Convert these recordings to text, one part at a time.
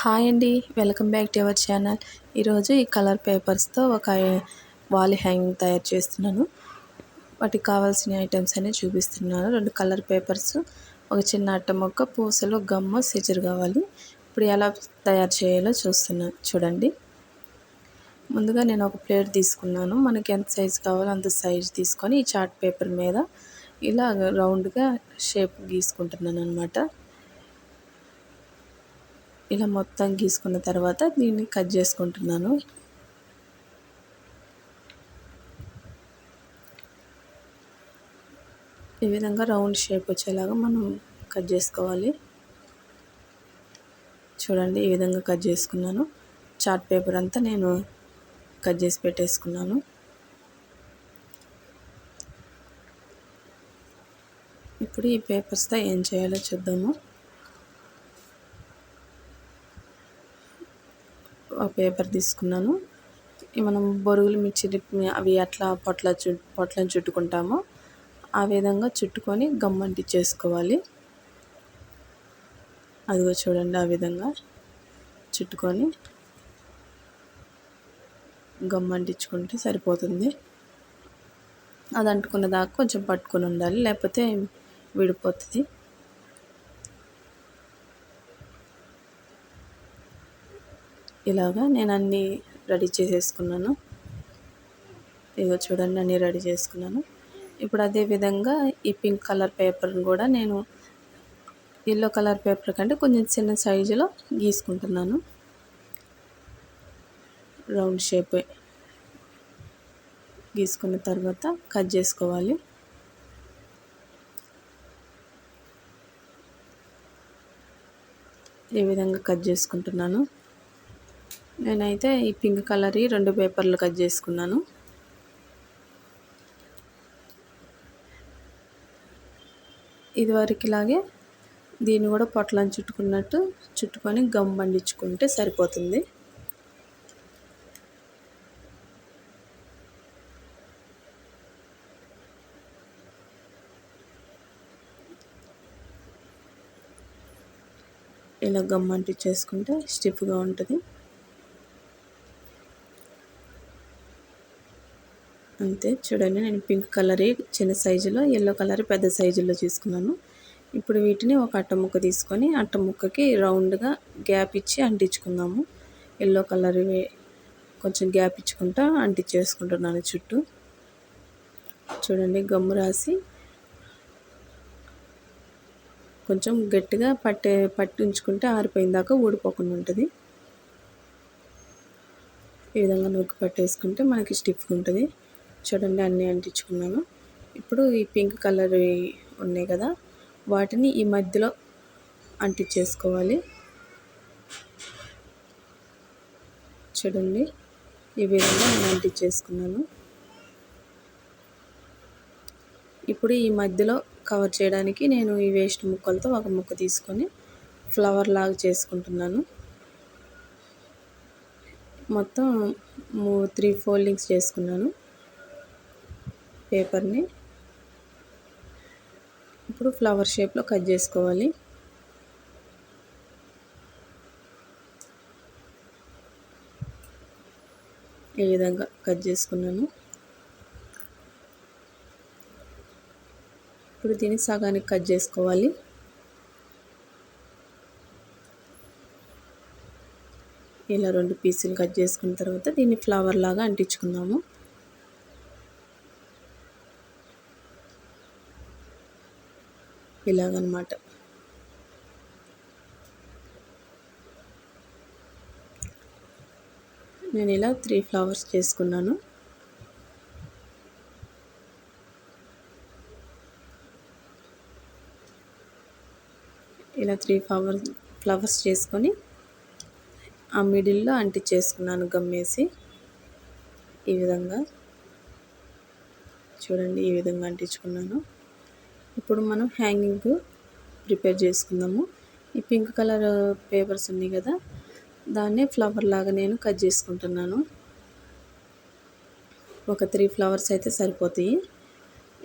Hi అండి, welcome back to our channel. ఈరోజు ఈ కలర్ పేపర్స్తో ఒక వాల్ హ్యాంగింగ్ తయారు చేస్తున్నాను. వాటికి కావాల్సిన ఐటమ్స్ అన్ని చూపిస్తున్నాను. 2 కలర్ పేపర్స్, ఒక చిన్న అట్ట ముక్క, పూసలు, గమ్ము, సిజర్ కావాలి. ఇప్పుడు ఎలా తయారు చేయాలో చూడండి. ముందుగా నేను ఒక ప్లేట్ తీసుకున్నాను. మనకి ఎంత సైజు కావాలో అంత సైజు తీసుకొని ఈ చార్ట్ పేపర్ మీద ఇలా రౌండ్గా షేప్ గీసుకుంటున్నాను అనమాట. ఇలా మొత్తం గీసుకున్న తర్వాత దీన్ని కట్ చేసుకుంటున్నాను. ఈ విధంగా రౌండ్ షేప్ వచ్చేలాగా మనం కట్ చేసుకోవాలి. చూడండి, ఈ విధంగా కట్ చేసుకున్నాను. చార్ట్ పేపర్ అంతా నేను కట్ చేసి పెట్టేసుకున్నాను. ఇప్పుడు ఈ పేపర్స్తో ఏం చేయాలో చూద్దాము. ఒక పేపర్ తీసుకున్నాను. మనం బొరుగులు మిర్చి అవి అట్లా పొట్లను చుట్టుకుంటామో ఆ విధంగా చుట్టుకొని గమ్ అంటించేసుకోవాలి. అదిగో చూడండి, ఆ విధంగా చుట్టుకొని గమ్ అంటించుకుంటే సరిపోతుంది. అది అంటుకున్న దాకా కొంచెం పట్టుకొని ఉండాలి, లేకపోతే విడిపోతుంది. ఇలాగా నేను అన్నీ రెడీ చేసేసుకున్నాను. ఇదిగో చూడండి, అన్నీ రెడీ చేసుకున్నాను. ఇప్పుడు అదే విధంగా ఈ పింక్ కలర్ పేపర్ని కూడా నేను ఎల్లో కలర్ పేపర్ కంటే కొంచెం చిన్న సైజులో గీసుకుంటున్నాను. రౌండ్ షేప్ గీసుకున్న తర్వాత కట్ చేసుకోవాలి. ఈ విధంగా కట్ చేసుకుంటున్నాను. నేనైతే ఈ పింక్ కలర్ 2 పేపర్లు కట్ చేసుకున్నాను. ఇదివరకులాగే దీన్ని కూడా పొట్లను చుట్టుకున్నట్టు చుట్టుకొని గమ్ అంటించుకుంటే సరిపోతుంది. ఇలా గమ్ అంటించేసుకుంటే స్టిఫ్గా ఉంటుంది. అంతే. చూడండి, నేను పింక్ కలర్ చిన్న సైజులో, ఎల్లో కలర్ పెద్ద సైజులో తీసుకున్నాను. ఇప్పుడు వీటిని ఒక అట్ట ముక్క తీసుకొని అట్ట ముక్కకి రౌండ్గా గ్యాప్ ఇచ్చి అంటించుకుందాము. ఎల్లో కలర్ కొంచెం గ్యాప్ ఇచ్చుకుంటా అంటించేసుకుంటున్నాను చుట్టూ. చూడండి, గమ్ము రాసి కొంచెం గట్టిగా పట్టించుకుంటే ఆరిపోయిన దాకా ఊడిపోకుండా ఉంటుంది. ఈ విధంగా నొక్కి పట్టేసుకుంటే మనకి స్టిఫ్గా ఉంటుంది. చూడండి, అన్నీ అంటించుకున్నాను. ఇప్పుడు ఈ పింక్ కలర్ ఉన్నాయి కదా, వాటిని ఈ మధ్యలో అంటించేసుకోవాలి. చూడండి, ఈ విధంగా నేను అంటించేసుకున్నాను. ఇప్పుడు ఈ మధ్యలో కవర్ చేయడానికి నేను ఈ వేస్ట్ ముక్కలతో ఒక ముక్క తీసుకొని ఫ్లవర్ లాగా చేసుకుంటున్నాను. మొత్తం 3 ఫోల్డింగ్స్ చేసుకున్నాను పేపర్ని. ఇప్పుడు ఫ్లవర్ షేప్లో కట్ చేసుకోవాలి. ఈ విధంగా కట్ చేసుకున్నాను. ఇప్పుడు దీన్ని సగానికి కట్ చేసుకోవాలి. ఇలా 2 పీసులు కట్ చేసుకున్న తర్వాత దీన్ని ఫ్లవర్ లాగా అంటించుకుందాము. ఇలాగనమాట. నేను ఇలా 3 ఫ్లవర్స్ చేసుకున్నాను. ఇలా 3 ఫ్లవర్స్ చేసుకొని ఆ మిడిల్లో అంటించేసుకున్నాను గమ్మేసి. ఈ విధంగా చూడండి, ఈ విధంగా అంటించుకున్నాను. ఇప్పుడు మనం హ్యాంగింగ్ ప్రిపేర్ చేసుకుందాము. ఈ పింక్ కలర్ పేపర్స్ ఉన్నాయి కదా, దాన్నే ఫ్లవర్ లాగా నేను కట్ చేసుకుంటున్నాను. ఒక 3 ఫ్లవర్స్ అయితే సరిపోతాయి.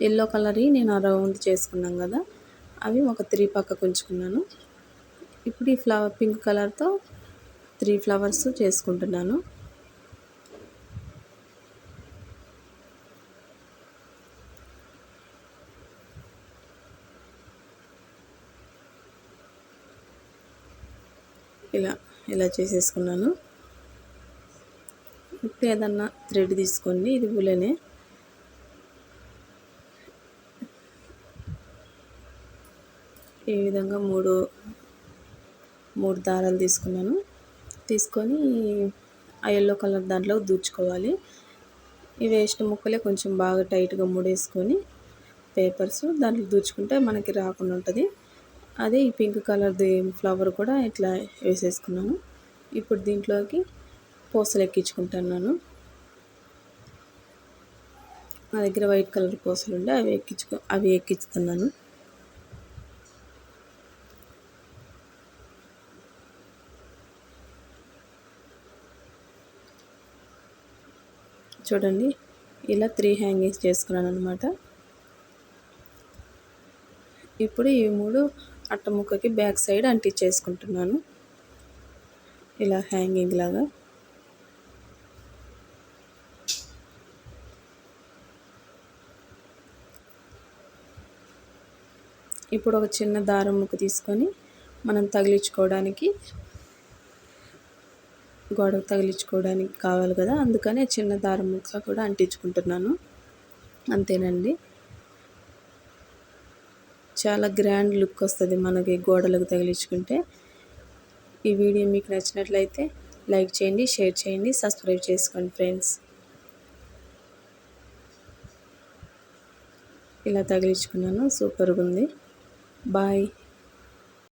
ఎల్లో కలర్ నేను రౌండ్ చేసుకున్నాను కదా, అవి ఒక 3 పక్కకు ఉంచుకున్నాను. ఇప్పుడు ఈ పింక్ కలర్తో 3 ఫ్లవర్స్ చేసుకుంటున్నాను. ఇలా చేసేసుకున్నాను. ఇప్పుడు ఏదన్నా థ్రెడ్ తీసుకోండి, ఇది ఉలెనే. ఈ విధంగా మూడు దారాలు తీసుకున్నాను. తీసుకొని ఆ ఎల్లో కలర్ దాంట్లో దూర్చుకోవాలి. ఈ వేస్ట్ ముక్కలే కొంచెం బాగా టైట్గా ముడేసుకొని పేపర్స్ దాంట్లో దూర్చుకుంటే మనకి రాకుండా ఉంటుంది. అదే ఈ పింక్ కలర్ది ఫ్లవర్ కూడా ఇట్లా వేసేసుకున్నాను. ఇప్పుడు దీంట్లోకి పూసలు ఎక్కించుకుంటున్నాను. నా దగ్గర వైట్ కలర్ పూసలు ఉండే అవి ఎక్కిస్తున్నాను. చూడండి, ఇలా 3 హ్యాంగింగ్స్ చేసుకున్నాను అనమాట. ఇప్పుడు ఈ 3 అట్ట ముక్కకి బ్యాక్ సైడ్ అంటించేసుకుంటున్నాను, ఇలా హ్యాంగింగ్ లాగా. ఇప్పుడు ఒక చిన్న దారం ముక్క తీసుకొని మనం గోడకు తగిలించుకోవడానికి కావాలి కదా, అందుకనే చిన్న దారం ముక్క కూడా అంటించుకుంటున్నాను. అంతేనండి, చాలా గ్రాండ్ లుక్ వస్తుంది మనకి గోడలకు తగిలించుకుంటే. ఈ వీడియో మీకు నచ్చినట్లయితే లైక్ చేయండి, షేర్ చేయండి, సబ్స్క్రైబ్ చేసుకోండి ఫ్రెండ్స్. ఇలా తగిలించుకున్నాను, సూపర్గా ఉంది. బాయ్.